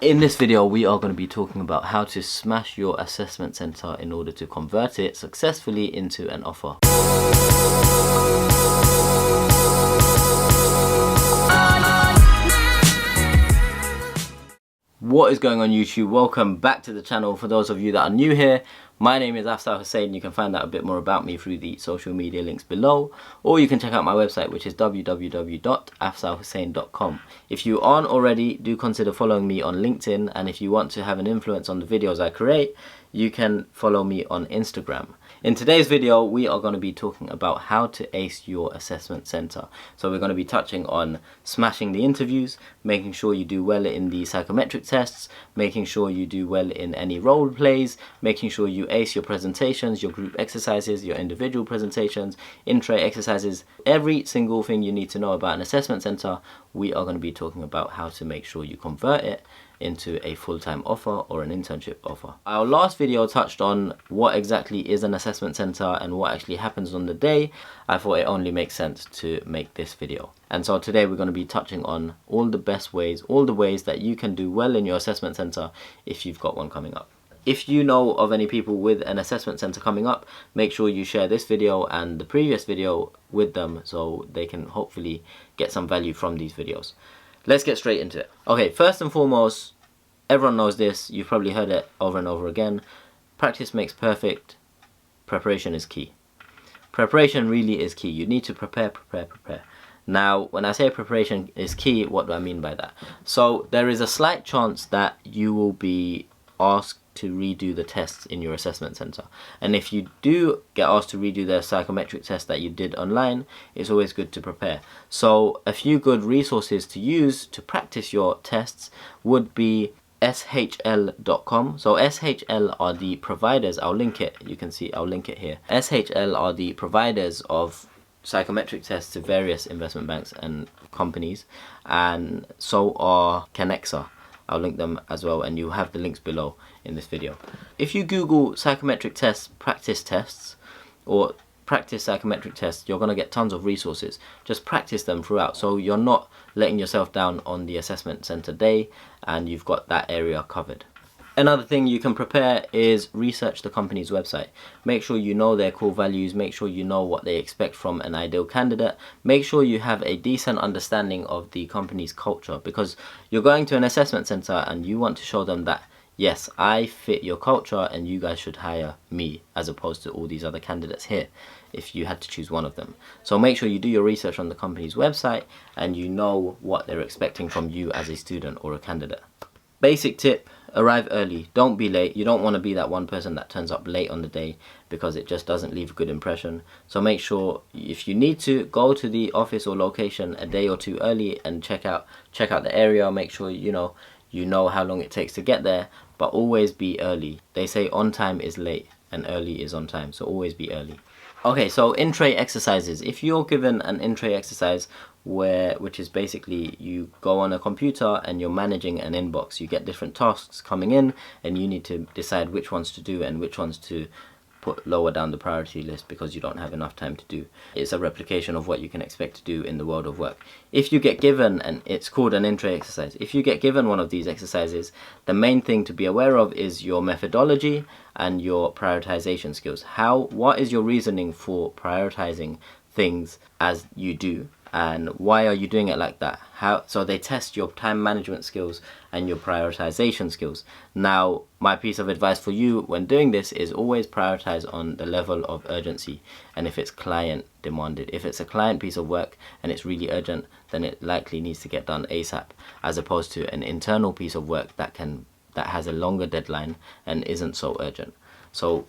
In this video, we are going to be talking about how to smash your assessment center in order to convert it successfully into an offer. What is going on YouTube? Welcome back to the channel. For those of you that are new here, my name is Afsal Hussain. You can find out a bit more about me through the social media links below, or you can check out my website, which is www.afsalhussain.com. If you aren't already, do consider following me on LinkedIn, and if you want to have an influence on the videos I create, you can follow me on Instagram. In today's video, we are going to be talking about how to ace your assessment center. So we're going to be touching on smashing the interviews, making sure you do well in the psychometric tests, making sure you do well in any role plays, making sure you ace your presentations, your group exercises, your individual presentations, in-tray exercises, every single thing you need to know about an assessment center. We are going to be talking about how to make sure you convert it into a full-time offer or an internship offer. Our last video touched on what exactly is an assessment center and what actually happens on the day. I thought it only makes sense to make this video. And so today we're going to be touching on all the best ways, all the ways that you can do well in your assessment center if you've got one coming up. If you know of any people with an assessment center coming up, make sure you share this video and the previous video with them so they can hopefully get some value from these videos. Let's get straight into it. Okay, first and foremost, everyone knows this, you've probably heard it over and over again. Practice makes perfect. Preparation is key. Preparation really is key. You need to prepare. Now, when I say preparation is key, what do I mean by that? So there is a slight chance that you will be asked to redo the tests in your assessment center, and if you do get asked to redo the psychometric test that you did online, it's always good to prepare. So a few good resources to use to practice your tests would be shl.com. so SHL are the providers. I'll link it, you can see I'll link it here. SHL are the providers of psychometric tests to various investment banks and companies, and so are Canexa. I'll link them as well, and you have the links below in this video. If you Google psychometric tests, practice tests, or practice psychometric tests, you're going to get tons of resources. Just practice them throughout, so you're not letting yourself down on the assessment center day, and you've got that area covered. Another thing you can prepare is research the company's website. Make sure you know their core values, make sure you know what they expect from an ideal candidate, make sure you have a decent understanding of the company's culture, because you're going to an assessment center and you want to show them that, yes, I fit your culture and you guys should hire me as opposed to all these other candidates here if you had to choose one of them. So make sure you do your research on the company's website and you know what they're expecting from you as a student or a candidate. Basic tip: arrive early, don't be late. You don't want to be that one person that turns up late on the day, because it just doesn't leave a good impression. So make sure, if you need to, go to the office or location a day or two early and check out the area. Make sure you know how long it takes to get there, but always be early. They say on time is late and early is on time, so always be early. Okay, so in-tray exercises. If you're given an in-tray exercise which is basically you go on a computer and you're managing an inbox, you get different tasks coming in and you need to decide which ones to do and which ones to put lower down the priority list because you don't have enough time to do. It's a replication of what you can expect to do in the world of work. If you get given, and it's called an in-tray exercise, if you get given one of these exercises, the main thing to be aware of is your methodology and your prioritization skills. What is your reasoning for prioritizing things as you do, and why are you doing it like that? So they test your time management skills and your prioritization skills. Now, my piece of advice for you when doing this is always prioritize on the level of urgency, and if it's client demanded. If it's a client piece of work and it's really urgent, then it likely needs to get done ASAP, as opposed to an internal piece of work that has a longer deadline and isn't so urgent. So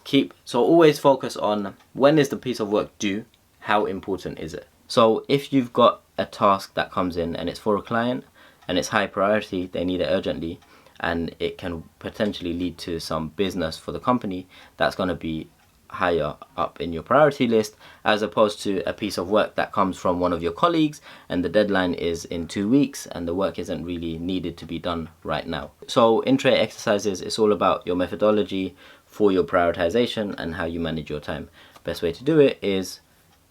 always focus on, when is the piece of work due? How important is it? So if you've got a task that comes in and it's for a client and it's high priority, they need it urgently, and it can potentially lead to some business for the company, that's going to be higher up in your priority list, as opposed to a piece of work that comes from one of your colleagues and the deadline is in 2 weeks and the work isn't really needed to be done right now. So in-tray exercises, it's all about your methodology for your prioritization and how you manage your time. Best way to do it is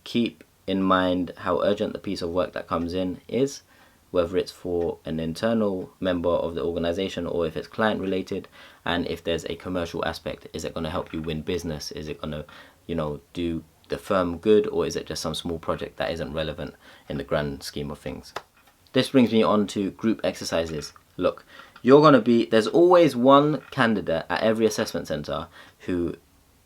keep in mind how urgent the piece of work that comes in is. whether it's for an internal member of the organization or if it's client related, and if there's a commercial aspect. Is it going to help you win business? Is it going to, do the firm good, or is it just some small project that isn't relevant in the grand scheme of things? This brings me on to group exercises. Look, there's always one candidate at every assessment center who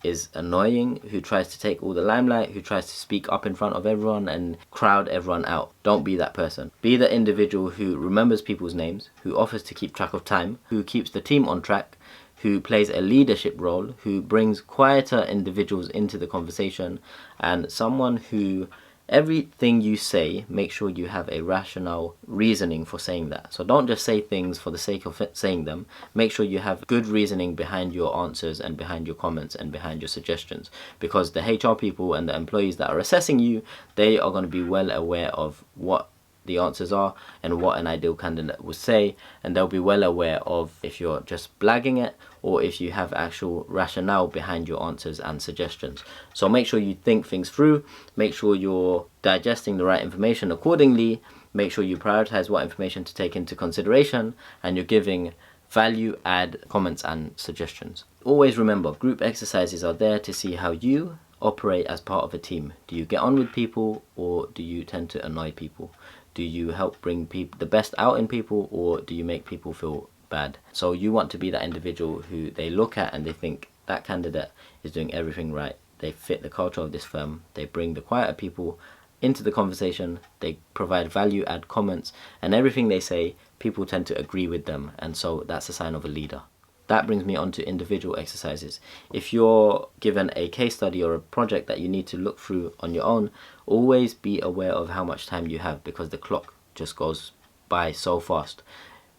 is annoying, who tries to take all the limelight, who tries to speak up in front of everyone and crowd everyone out. Don't be that person. Be the individual who remembers people's names, who offers to keep track of time, who keeps the team on track, who plays a leadership role, who brings quieter individuals into the conversation, and someone who everything you say, make sure you have a rational reasoning for saying that. So don't just say things for the sake of saying them. Make sure you have good reasoning behind your answers and behind your comments and behind your suggestions, because the HR people and the employees that are assessing you, they are going to be well aware of what the answers are and what an ideal candidate would say, and they'll be well aware of if you're just blagging it or if you have actual rationale behind your answers and suggestions. So make sure you think things through, make sure you're digesting the right information accordingly, make sure you prioritize what information to take into consideration, and you're giving value add comments and suggestions. Always remember, group exercises are there to see how you operate as part of a team. Do you get on with people, or do you tend to annoy people? Do you help bring the best out in people, or do you make people feel bad? So you want to be that individual who they look at and they think that candidate is doing everything right. They fit the culture of this firm. They bring the quieter people into the conversation. They provide value add comments, and everything they say, people tend to agree with them, and so that's a sign of a leader. That brings me on to individual exercises. If you're given a case study or a project that you need to look through on your own, always be aware of how much time you have, because the clock just goes by so fast.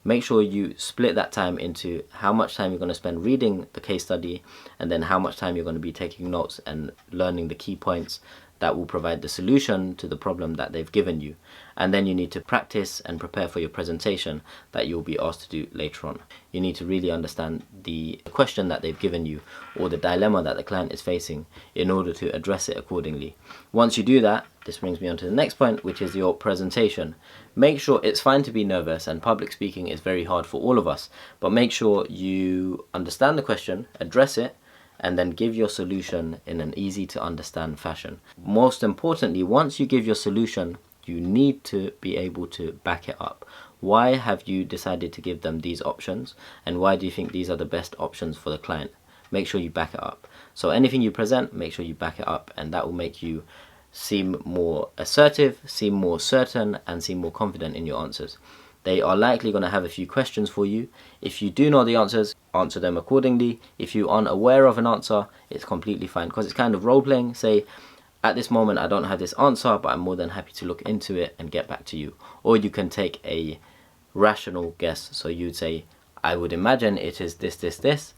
Make sure you split that time into how much time you're going to spend reading the case study, and then how much time you're going to be taking notes and learning the key points that will provide the solution to the problem that they've given you. And then you need to practice and prepare for your presentation that you'll be asked to do later on. You need to really understand the question that they've given you, or the dilemma that the client is facing, in order to address it accordingly. Once you do that, this brings me on to the next point, which is your presentation. Make sure, it's fine to be nervous, and public speaking is very hard for all of us, but make sure you understand the question, address it, and then give your solution in an easy to understand fashion. Most importantly, once you give your solution, you need to be able to back it up. Why have you decided to give them these options, and why do you think these are the best options for the client? Make sure you back it up. So anything you present, make sure you back it up, and that will make you seem more assertive, seem more certain, and seem more confident in your answers. They are likely going to have a few questions for you. If you do know the answers, answer them accordingly. If you aren't aware of an answer, it's completely fine, because it's kind of role playing. Say, at this moment I don't have this answer, but I'm more than happy to look into it and get back to you. Or you can take a rational guess. So you'd say, I would imagine it is this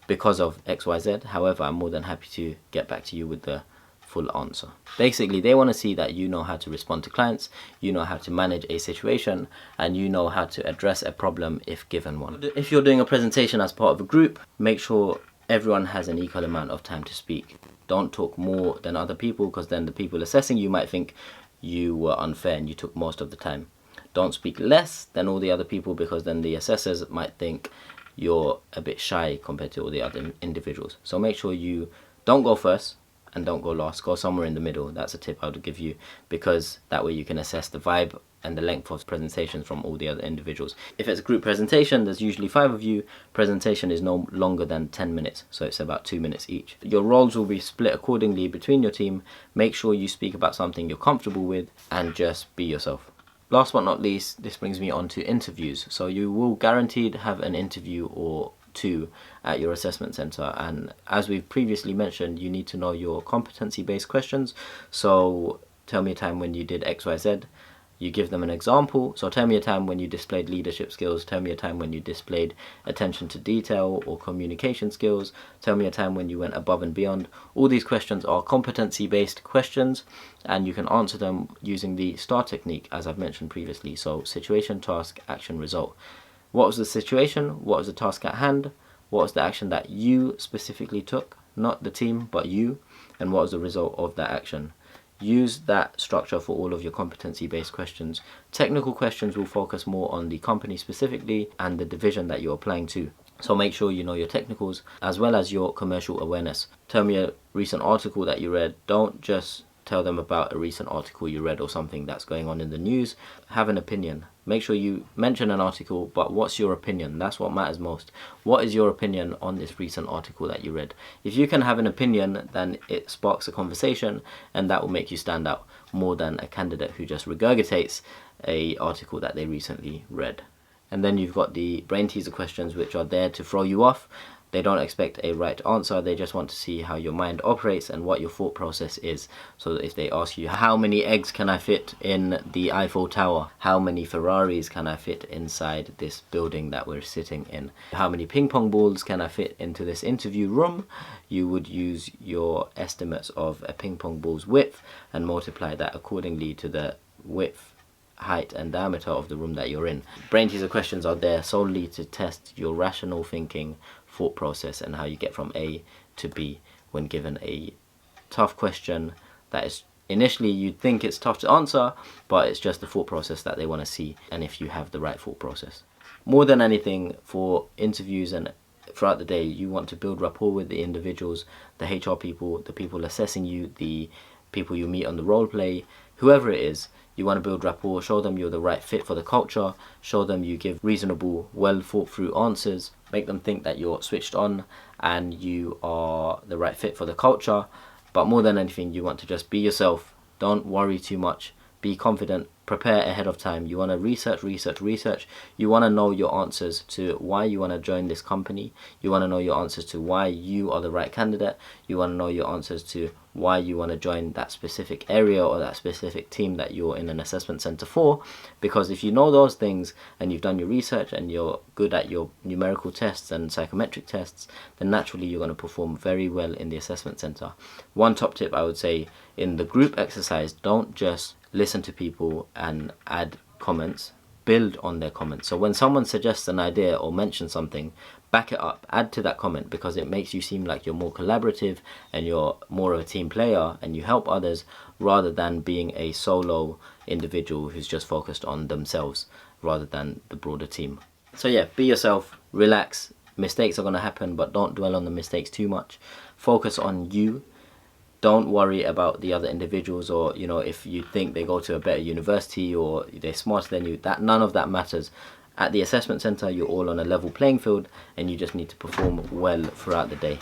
because of XYZ. However, I'm more than happy to get back to you with the full answer. Basically, they want to see that you know how to respond to clients, you know how to manage a situation, and you know how to address a problem if given one. If you're doing a presentation as part of a group, make sure everyone has an equal amount of time to speak. Don't talk more than other people, because then the people assessing you might think you were unfair and you took most of the time. Don't speak less than all the other people, because then the assessors might think you're a bit shy compared to all the other individuals. So make sure you don't go first and don't go last. Go somewhere in the middle. That's a tip I would give you, because that way you can assess the vibe and the length of presentations from all the other individuals. If it's a group presentation, there's usually 5 of you. Presentation is no longer than 10 minutes, so it's about 2 minutes each. Your roles will be split accordingly between your team. Make sure you speak about something you're comfortable with, and just be yourself. Last but not least, this brings me on to interviews. So you will guaranteed have an interview or 2 at your assessment center, and as we've previously mentioned, you need to know your competency based questions. So tell me a time when you did XYZ. You give them an example. So tell me a time when you displayed leadership skills. Tell me a time when you displayed attention to detail or communication skills. Tell me a time when you went above and beyond. All these questions are competency based questions, and you can answer them using the STAR technique, as I've mentioned previously. So situation, task, action, result. What was the situation? What was the task at hand? What was the action that you specifically took? Not the team, but you. And what was the result of that action? use that structure for all of your competency-based questions. Technical questions will focus more on the company specifically and the division that you're applying to. So make sure you know your technicals as well as your commercial awareness. Tell me a recent article that you read. Don't just tell them about a recent article you read or something that's going on in the news. Have an opinion. Make sure you mention an article, but what's your opinion? That's what matters most. What is your opinion on this recent article that you read? If you can have an opinion, then it sparks a conversation, and that will make you stand out more than a candidate who just regurgitates an article that they recently read. And then you've got the brain teaser questions, which are there to throw you off. They don't expect a right answer, they just want to see how your mind operates and what your thought process is. So if they ask you, how many eggs can I fit in the Eiffel Tower? How many Ferraris can I fit inside this building that we're sitting in? How many ping pong balls can I fit into this interview room? You would use your estimates of a ping pong ball's width and multiply that accordingly to the width, height and diameter of the room that you're in. Brain teaser questions are there solely to test your rational thinking, thought process, and how you get from A to B when given a tough question that is initially you'd think it's tough to answer, but it's just the thought process that they want to see, and if you have the right thought process. More than anything, for interviews and throughout the day, you want to build rapport with the individuals, the HR people, the people assessing you, the people you meet on the role play, whoever it is. You want to build rapport, show them you're the right fit for the culture, show them you give reasonable, well thought through answers, make them think that you're switched on and you are the right fit for the culture. But more than anything, you want to just be yourself. Don't worry too much. Be confident. Prepare ahead of time. You want to research. You want to know your answers to why you want to join this company. You want to know your answers to why you are the right candidate. You want to know your answers to why you want to join that specific area or that specific team that you're in an assessment center for. Because if you know those things and you've done your research and you're good at your numerical tests and psychometric tests, then naturally you're going to perform very well in the assessment center. One top tip I would say in the group exercise, don't just listen to people and add comments, build on their comments. So when someone suggests an idea or mentions something, back it up, add to that comment, because it makes you seem like you're more collaborative and you're more of a team player and you help others rather than being a solo individual who's just focused on themselves rather than the broader team. So yeah, be yourself, relax. Mistakes are going to happen, but don't dwell on the mistakes too much. Focus on you. Don't worry about the other individuals, or if you think they go to a better university or they're smarter than you. That none of that matters. At the assessment center, you're all on a level playing field and you just need to perform well throughout the day.